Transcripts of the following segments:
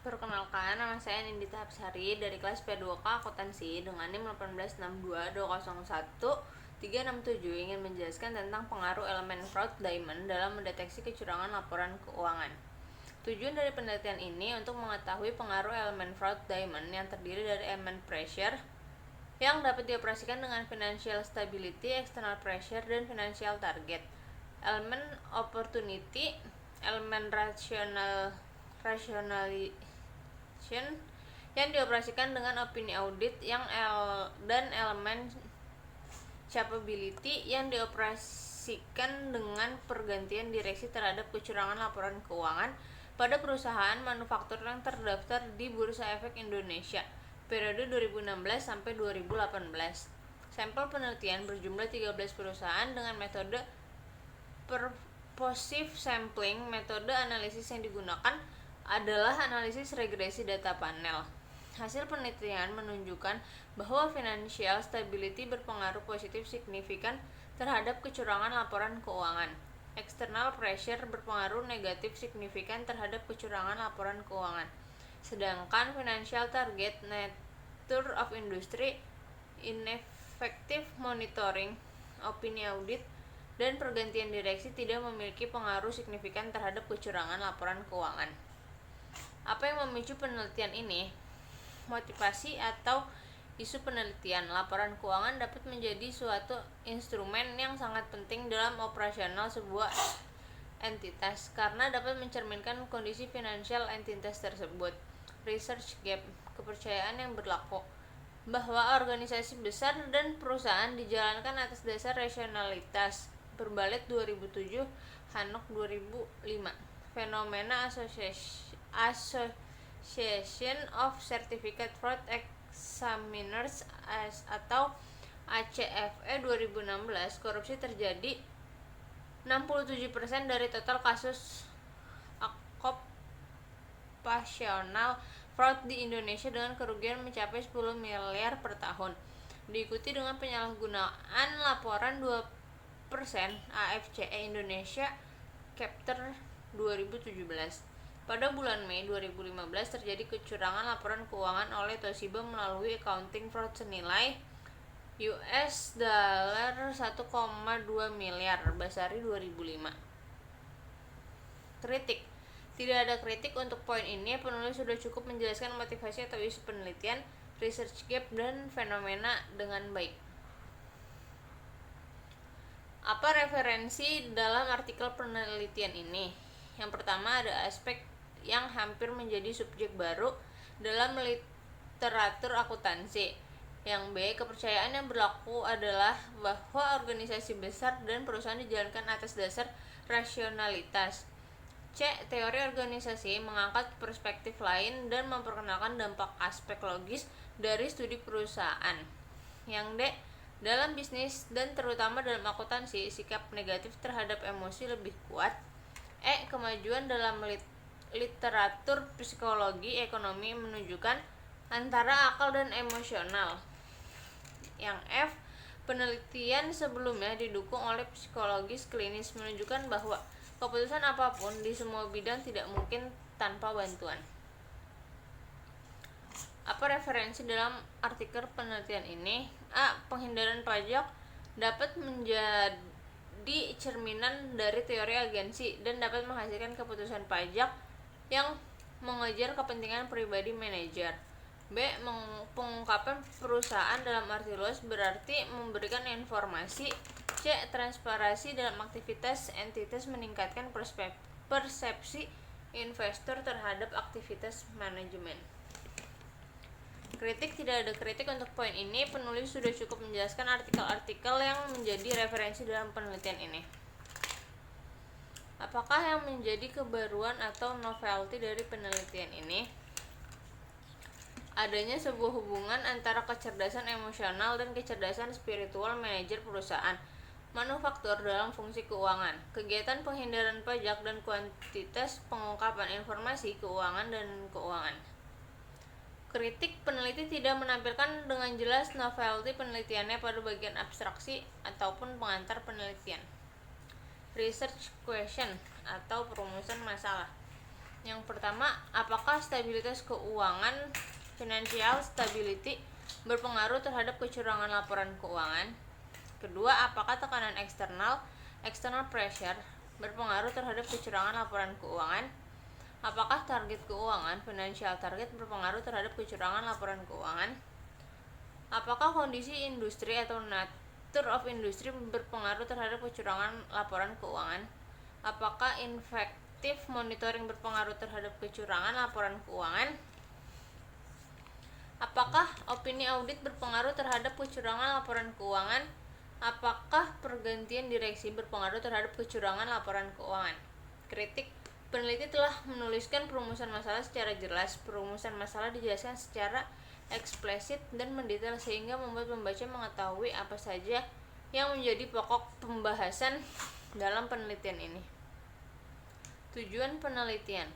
Perkenalkan, nama saya Nindita Hapsari dari kelas P2K Akuntansi dengan NIM 1862201 ingin menjelaskan tentang pengaruh elemen fraud diamond dalam mendeteksi kecurangan laporan keuangan. Tujuan dari penelitian ini untuk mengetahui pengaruh elemen fraud diamond yang terdiri dari elemen pressure yang dapat dioperasikan dengan financial stability, external pressure, dan financial target, elemen opportunity, elemen rationalization yang dioperasikan dengan opini audit dan elemen capability yang dioperasikan dengan pergantian direksi terhadap kecurangan laporan keuangan pada perusahaan manufaktur yang terdaftar di Bursa Efek Indonesia periode 2016 sampai 2018. Sampel penelitian berjumlah 13 perusahaan dengan metode purposive sampling. Metode analisis yang digunakan adalah analisis regresi data panel. Hasil penelitian menunjukkan bahwa financial stability berpengaruh positif signifikan terhadap kecurangan laporan keuangan. External pressure berpengaruh negatif signifikan terhadap kecurangan laporan keuangan. Sedangkan financial target, nature of industry, ineffective monitoring, opini audit, dan pergantian direksi tidak memiliki pengaruh signifikan terhadap kecurangan laporan keuangan. Apa yang memicu penelitian ini? Motivasi atau isu penelitian. Laporan keuangan dapat menjadi suatu instrumen yang sangat penting dalam operasional sebuah entitas karena dapat mencerminkan kondisi finansial entitas tersebut. Research gap, kepercayaan yang berlaku bahwa organisasi besar dan perusahaan dijalankan atas dasar rasionalitas. Berbalet 2007, Hanok 2005. Fenomena Association of Certificate Fraud Examiners atau ACFE 2016. Korupsi terjadi 67% dari total kasus occupational fraud di Indonesia dengan kerugian mencapai 10 miliar per tahun. Diikuti dengan penyalahgunaan laporan 2% AFCE Indonesia Chapter 2017. Pada bulan Mei 2015 terjadi kecurangan laporan keuangan oleh Toshiba melalui accounting fraud senilai US dollar 1,2 miliar. Basari 2005. Kritik. Tidak ada kritik untuk poin ini. Penulis sudah cukup menjelaskan motivasi atau isu penelitian, research gap, dan fenomena dengan baik. Apa referensi dalam artikel penelitian ini? Yang pertama, ada aspek yang hampir menjadi subjek baru dalam literatur akuntansi. Yang B, kepercayaan yang berlaku adalah bahwa organisasi besar dan perusahaan dijalankan atas dasar rasionalitas. C, teori organisasi mengangkat perspektif lain dan memperkenalkan dampak aspek logis dari studi perusahaan. Yang D, dalam bisnis dan terutama dalam akuntansi, sikap negatif terhadap emosi lebih kuat. E, kemajuan dalam literatur psikologi ekonomi menunjukkan antara akal dan emosional. Yang F, penelitian sebelumnya didukung oleh psikologis klinis menunjukkan bahwa keputusan apapun di semua bidang tidak mungkin tanpa bantuan. Apa referensi dalam artikel penelitian ini? A, penghindaran pajak dapat menjadi cerminan dari teori agensi dan dapat menghasilkan keputusan pajak yang mengejar kepentingan pribadi manajer. B, pengungkapan perusahaan dalam arti luas berarti memberikan informasi. C, transparansi dalam aktivitas entitas meningkatkan persepsi investor terhadap aktivitas manajemen. Kritik. Tidak ada kritik untuk poin ini. Penulis sudah cukup menjelaskan artikel-artikel yang menjadi referensi dalam penelitian ini. Apakah yang menjadi kebaruan atau novelty dari penelitian ini? Adanya sebuah hubungan antara kecerdasan emosional dan kecerdasan spiritual manajer perusahaan manufaktur dalam fungsi keuangan, kegiatan penghindaran pajak, dan kuantitas pengungkapan informasi keuangan dan keuangan. Kritik. Peneliti tidak menampilkan dengan jelas novelty penelitiannya pada bagian abstraksi ataupun pengantar penelitian. Research question atau perumusan masalah. Yang pertama, apakah stabilitas keuangan financial stability berpengaruh terhadap kecurangan laporan keuangan? Kedua, apakah tekanan external pressure berpengaruh terhadap kecurangan laporan keuangan? Apakah target keuangan financial target berpengaruh terhadap kecurangan laporan keuangan? Apakah kondisi industri atau nature of industry berpengaruh terhadap kecurangan laporan keuangan? Apakah effective monitoring berpengaruh terhadap kecurangan laporan keuangan? Apakah opini audit berpengaruh terhadap kecurangan laporan keuangan? Apakah pergantian direksi berpengaruh terhadap kecurangan laporan keuangan? Kritik. Peneliti telah menuliskan perumusan masalah secara jelas. Perumusan masalah dijelaskan secara eksplisit dan mendetail sehingga membuat pembaca mengetahui apa saja yang menjadi pokok pembahasan dalam penelitian ini. Tujuan penelitian: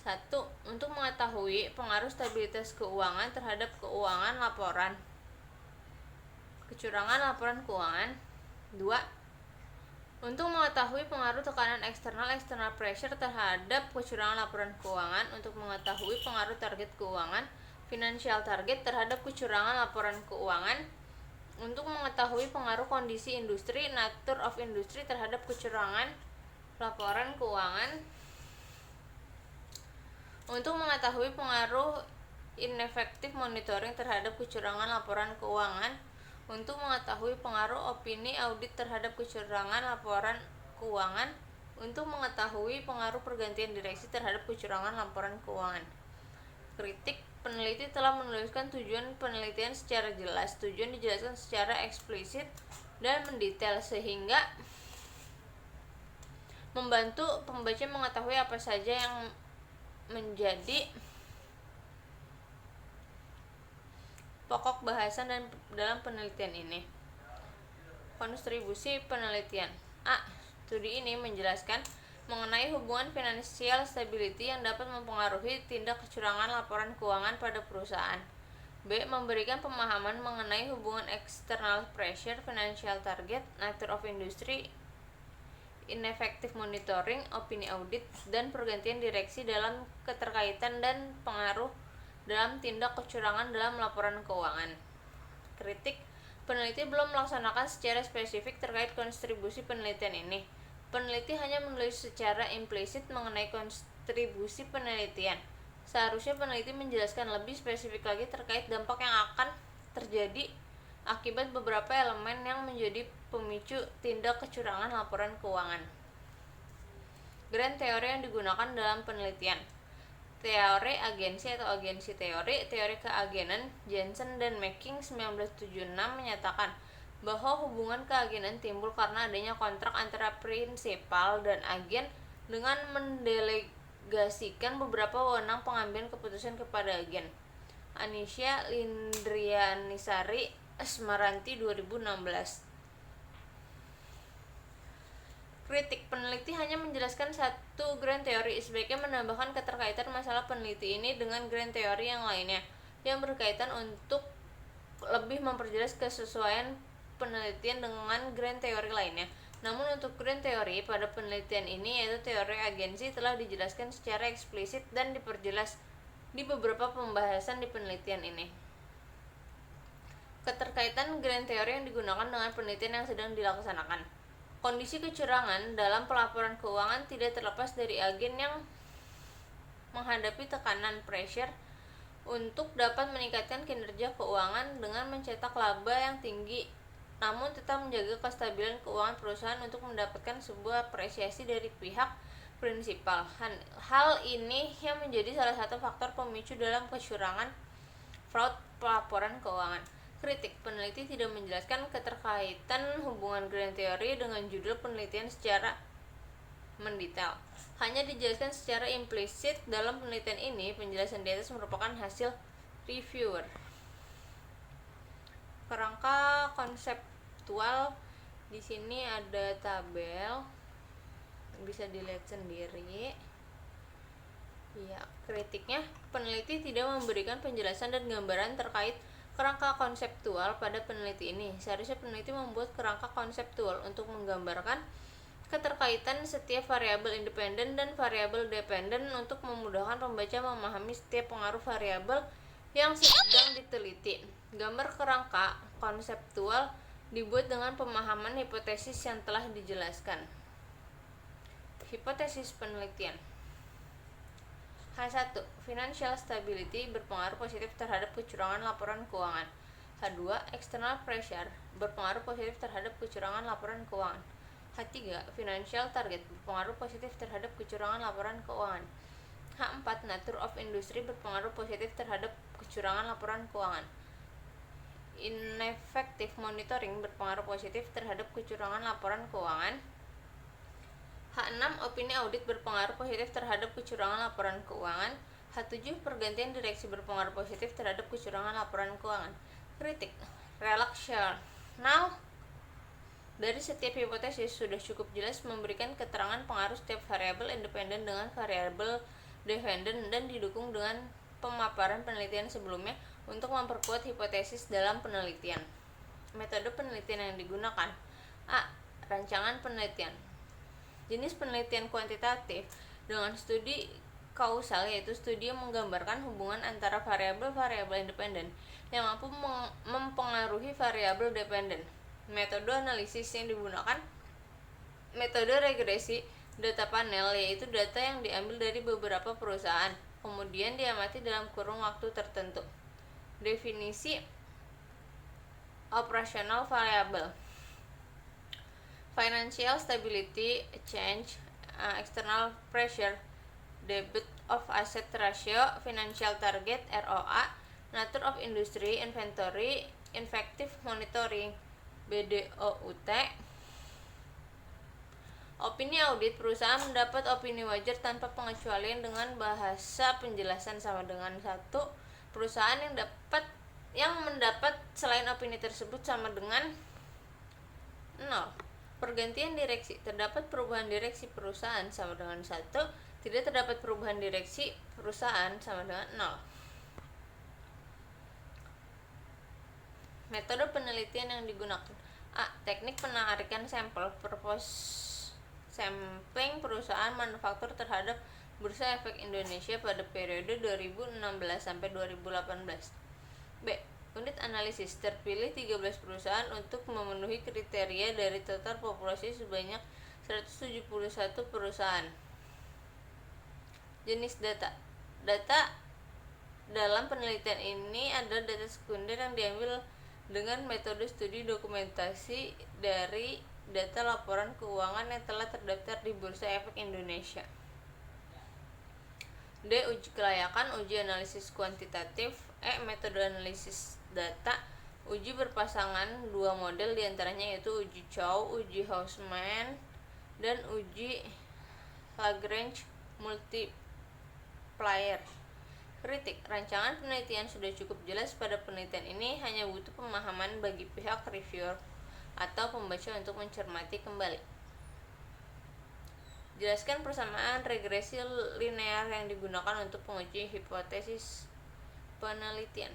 1. Untuk mengetahui pengaruh stabilitas keuangan terhadap keuangan laporan kecurangan laporan keuangan. 2. Untuk mengetahui pengaruh tekanan external pressure terhadap kecurangan laporan keuangan. Untuk mengetahui pengaruh target keuangan financial target terhadap kecurangan laporan keuangan. Untuk mengetahui pengaruh kondisi industri nature of industry terhadap kecurangan laporan keuangan. Untuk mengetahui pengaruh ineffective monitoring terhadap kecurangan laporan keuangan. Untuk mengetahui pengaruh opini audit terhadap kecurangan laporan keuangan. Untuk mengetahui pengaruh pergantian direksi terhadap kecurangan laporan keuangan. Kritik. Peneliti telah menuliskan tujuan penelitian secara jelas. Tujuan dijelaskan secara eksplisit dan mendetail sehingga membantu pembaca mengetahui apa saja yang menjadi pokok bahasan dan dalam penelitian ini. Kontribusi penelitian. A. Studi ini menjelaskan mengenai hubungan financial stability yang dapat mempengaruhi tindak kecurangan laporan keuangan pada perusahaan. B. Memberikan pemahaman mengenai hubungan external pressure, financial target, nature of industry, ineffective monitoring, opini audit, dan pergantian direksi dalam keterkaitan dan pengaruh dalam tindak kecurangan dalam laporan keuangan. Kritik. Peneliti belum melaksanakan secara spesifik terkait kontribusi penelitian ini. Peneliti hanya menulis secara implisit mengenai kontribusi penelitian. Seharusnya peneliti menjelaskan lebih spesifik lagi terkait dampak yang akan terjadi akibat beberapa elemen yang menjadi pemicu tindak kecurangan laporan keuangan. Grand teori yang digunakan dalam penelitian. Teori agensi atau agensi teori keagenan. Jensen dan Making 1976 menyatakan bahwa hubungan keagenan timbul karena adanya kontrak antara prinsipal dan agen dengan mendelegasikan beberapa wewenang pengambilan keputusan kepada agen. Anisya Lindrianisari Asmaranti 2016. Kritik. Peneliti hanya menjelaskan satu grand teori. Sebaiknya menambahkan keterkaitan masalah peneliti ini dengan grand teori yang lainnya yang berkaitan untuk lebih memperjelas kesesuaian penelitian dengan grand teori lainnya. Namun untuk grand teori pada penelitian ini, yaitu teori agensi, telah dijelaskan secara eksplisit dan diperjelas di beberapa pembahasan di penelitian ini. Keterkaitan grand teori yang digunakan dengan penelitian yang sedang dilaksanakan. Kondisi kecurangan dalam pelaporan keuangan tidak terlepas dari agen yang menghadapi tekanan pressure untuk dapat meningkatkan kinerja keuangan dengan mencetak laba yang tinggi, namun tetap menjaga kestabilan keuangan perusahaan untuk mendapatkan sebuah apresiasi dari pihak prinsipal. Hal ini yang menjadi salah satu faktor pemicu dalam kecurangan fraud pelaporan keuangan. Kritik. Peneliti tidak menjelaskan keterkaitan hubungan grand theory dengan judul penelitian secara mendetail. Hanya dijelaskan secara implisit dalam penelitian ini. Penjelasan di atas merupakan hasil reviewer. Kerangka konseptual, di sini ada tabel, bisa dilihat sendiri. Ya, kritiknya, peneliti tidak memberikan penjelasan dan gambaran terkait kerangka konseptual pada peneliti ini. Seharusnya peneliti membuat kerangka konseptual untuk menggambarkan keterkaitan setiap variabel independen dan variabel dependen untuk memudahkan pembaca memahami setiap pengaruh variabel yang sedang diteliti. Gambar kerangka konseptual dibuat dengan pemahaman hipotesis yang telah dijelaskan. Hipotesis penelitian. H1. Financial stability berpengaruh positif terhadap kecurangan laporan keuangan. H2. External pressure berpengaruh positif terhadap kecurangan laporan keuangan. H3. Financial target berpengaruh positif terhadap kecurangan laporan keuangan. H4. Nature of industry berpengaruh positif terhadap kecurangan laporan keuangan. Ineffective monitoring berpengaruh positif terhadap kecurangan laporan keuangan. H6. Opini audit berpengaruh positif terhadap kecurangan laporan keuangan. H7. Pergantian direksi berpengaruh positif terhadap kecurangan laporan keuangan. Kritik relational dari setiap hipotesis sudah cukup jelas memberikan keterangan pengaruh setiap variabel independen dengan variabel dependen dan didukung dengan pemaparan penelitian sebelumnya untuk memperkuat hipotesis dalam penelitian. Metode penelitian yang digunakan. A. Rancangan penelitian. Jenis penelitian kuantitatif dengan studi kausal, yaitu studi yang menggambarkan hubungan antara variabel-variabel independen yang mampu mempengaruhi variabel dependen. Metode analisis yang digunakan. Metode regresi data panel, yaitu data yang diambil dari beberapa perusahaan kemudian diamati dalam kurun waktu tertentu. Definisi operasional variabel. Financial stability, change, external pressure, debit of asset ratio, financial target ROA, nature of industry, inventory, effective monitoring BDOUT. Opini audit. Perusahaan mendapat opini wajar tanpa pengecualian dengan bahasa penjelasan sama dengan 1. Perusahaan yang mendapat selain opini tersebut sama dengan 0. Pergantian direksi. Terdapat perubahan direksi perusahaan sama dengan 1. Tidak terdapat perubahan direksi perusahaan sama dengan 0. Metode penelitian yang digunakan. A. Teknik penarikan sampel. Purpose sampling perusahaan manufaktur terhadap Bursa Efek Indonesia pada periode 2016 sampai 2018. B. Unit analisis. Terpilih 13 perusahaan untuk memenuhi kriteria dari total populasi sebanyak 171 perusahaan. Jenis data. Data dalam penelitian ini adalah data sekunder yang diambil dengan metode studi dokumentasi dari data laporan keuangan yang telah terdaftar di Bursa Efek Indonesia. D. Uji kelayakan, uji analisis kuantitatif. E. Metode analisis data. Uji berpasangan dua model diantaranya yaitu uji Chow, uji Hausman, dan uji Lagrange multiplier. Kritik. Rancangan penelitian sudah cukup jelas pada penelitian ini, hanya butuh pemahaman bagi pihak reviewer atau pembaca untuk mencermati kembali. Jelaskan persamaan regresi linear yang digunakan untuk menguji hipotesis penelitian.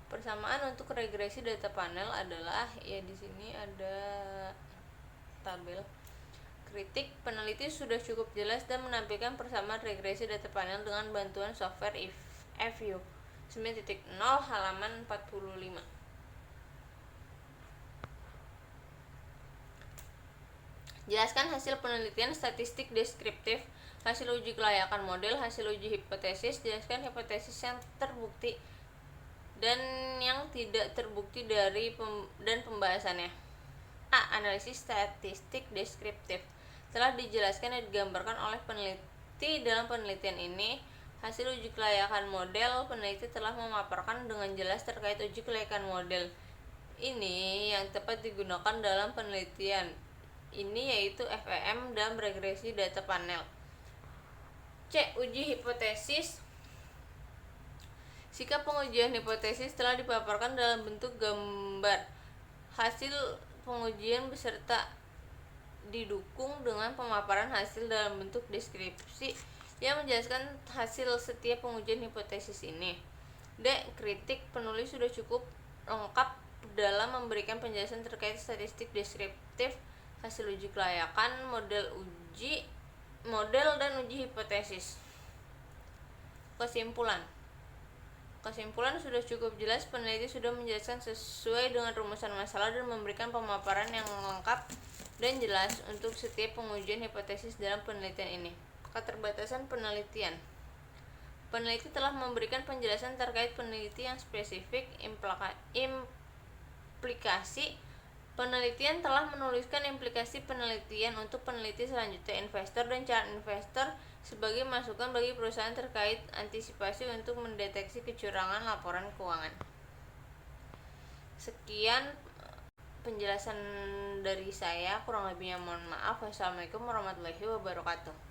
Persamaan untuk regresi data panel adalah, ya di sini ada tabel. Kritik. Peneliti sudah cukup jelas dan menampilkan persamaan regresi data panel dengan bantuan software FView 9.0 halaman 45. Jelaskan hasil penelitian statistik deskriptif, hasil uji kelayakan model, hasil uji hipotesis. Jelaskan hipotesis yang terbukti dan yang tidak terbukti dan pembahasannya. A. Analisis statistik deskriptif. Telah dijelaskan dan digambarkan oleh peneliti dalam penelitian ini. Hasil uji kelayakan model, peneliti telah memaparkan dengan jelas terkait uji kelayakan model ini yang tepat digunakan dalam penelitian ini, yaitu FEM dan regresi data panel. C. Uji hipotesis. Sikap pengujian hipotesis telah dipaparkan dalam bentuk gambar. Hasil pengujian beserta didukung dengan pemaparan hasil dalam bentuk deskripsi yang menjelaskan hasil setiap pengujian hipotesis ini. D. Kritik. Penulis sudah cukup lengkap dalam memberikan penjelasan terkait statistik deskriptif, hasil uji kelayakan, model dan uji hipotesis. Kesimpulan sudah cukup jelas. Peneliti sudah menjelaskan sesuai dengan rumusan masalah dan memberikan pemaparan yang lengkap dan jelas untuk setiap pengujian hipotesis dalam penelitian ini. Keterbatasan penelitian. Peneliti telah memberikan penjelasan terkait peneliti yang spesifik, implikasi penelitian, telah menuliskan implikasi penelitian untuk peneliti selanjutnya, investor dan calon investor sebagai masukan bagi perusahaan terkait antisipasi untuk mendeteksi kecurangan laporan keuangan. Sekian penjelasan dari saya, kurang lebihnya mohon maaf. Wassalamualaikum warahmatullahi wabarakatuh.